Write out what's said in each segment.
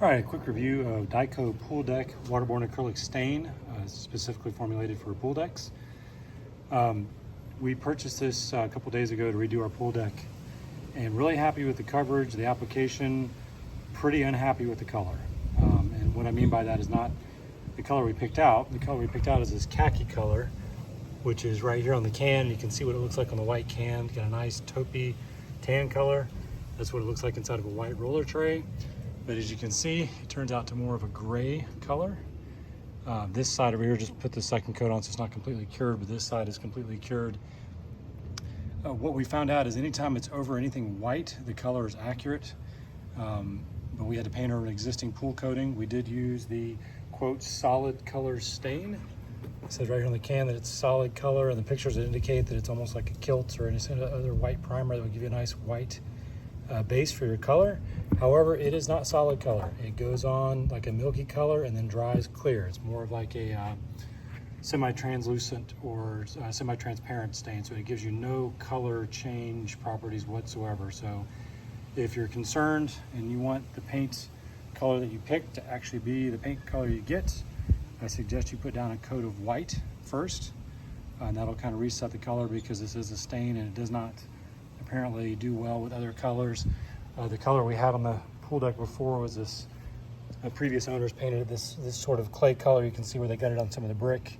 All right, a quick review of Dyco Pool Deck Waterborne Acrylic Stain, specifically formulated for pool decks. We purchased this a couple days ago to redo our pool deck, and really happy with the coverage, the application, pretty unhappy with the color. And what I mean by that is not the color we picked out. The color we picked out is this khaki color, which is right here on the can. You can see what it looks like on the white can. It's got a nice taupey tan color. That's what it looks like inside of a white roller tray. But as you can see, it turns out to more of a gray color. This side over here, just put the second coat on, so it's not completely cured, but this side is completely cured. What we found out is anytime it's over anything white, the color is accurate. But we had to paint over an existing pool coating. We did use the, quote, solid color stain. It says right here on the can that it's solid color, and the pictures that indicate that it's almost like a kilt or any other white primer that would give you a nice white base for your color. However, it is not solid color. It goes on like a milky color and then dries clear. It's more of like a semi-translucent or semi-transparent stain, so it gives you no color change properties whatsoever. So if you're concerned and you want the paint color that you pick to actually be the paint color you get, I suggest you put down a coat of white first, and that'll kind of reset the color, because this is a stain and it does not apparently do well with other colors. The color we had on the pool deck before was this, previous owners painted it this sort of clay color. You can see where they got it on some of the brick.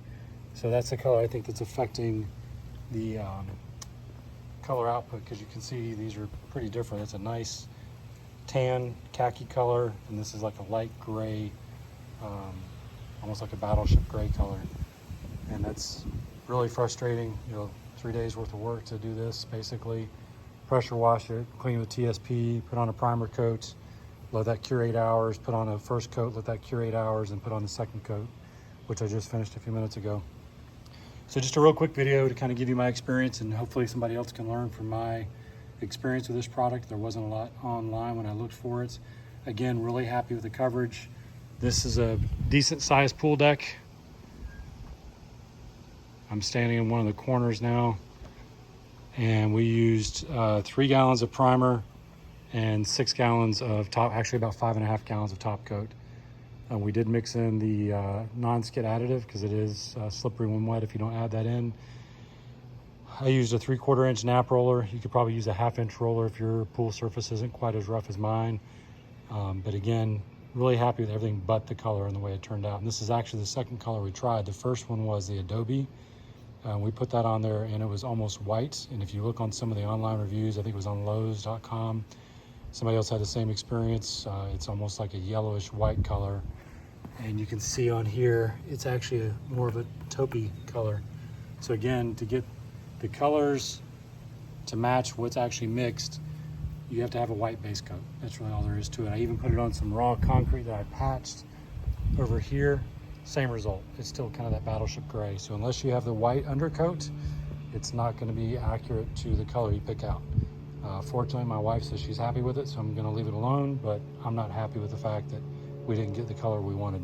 So that's the color I think that's affecting the color output, because you can see these are pretty different. It's a nice tan khaki color, and this is like a light gray, almost like a battleship gray color. And that's really frustrating. 3 days worth of work to do this, basically. Pressure wash it, clean with TSP, put on a primer coat, let that cure 8 hours, put on a first coat, let that cure 8 hours, and put on the second coat, which I just finished a few minutes ago. So just a real quick video to kind of give you my experience, and hopefully somebody else can learn from my experience with this product. There wasn't a lot online when I looked for it. Again, really happy with the coverage. This is a decent sized pool deck. I'm standing in one of the corners now, and we used 3 gallons of primer and 6 gallons of top, actually about 5.5 gallons of top coat. We did mix in the non-skid additive, because it is slippery when wet if you don't add that in. I used a 3/4 inch nap roller. You could probably use a 1/2 inch roller if your pool surface isn't quite as rough as mine. But again, really happy with everything but the color and the way it turned out. And this is actually the second color we tried. The first one was the Adobe. We put that on there and it was almost white. And if you look on some of the online reviews, I think it was on Lowe's.com, somebody else had the same experience. It's almost like a yellowish white color. And you can see on here, it's actually more of a taupey color. So again, to get the colors to match what's actually mixed, you have to have a white base coat. That's really all there is to it. I even put it on some raw concrete that I patched over here. Same result. It's still kind of that battleship gray. So unless you have the white undercoat, it's not going to be accurate to the color you pick out. Fortunately, my wife says she's happy with it, so I'm going to leave it alone, but I'm not happy with the fact that we didn't get the color we wanted.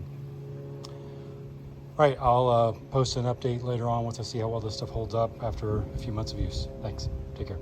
All right, I'll post an update later on once I see how well this stuff holds up after a few months of use. Thanks. Take care.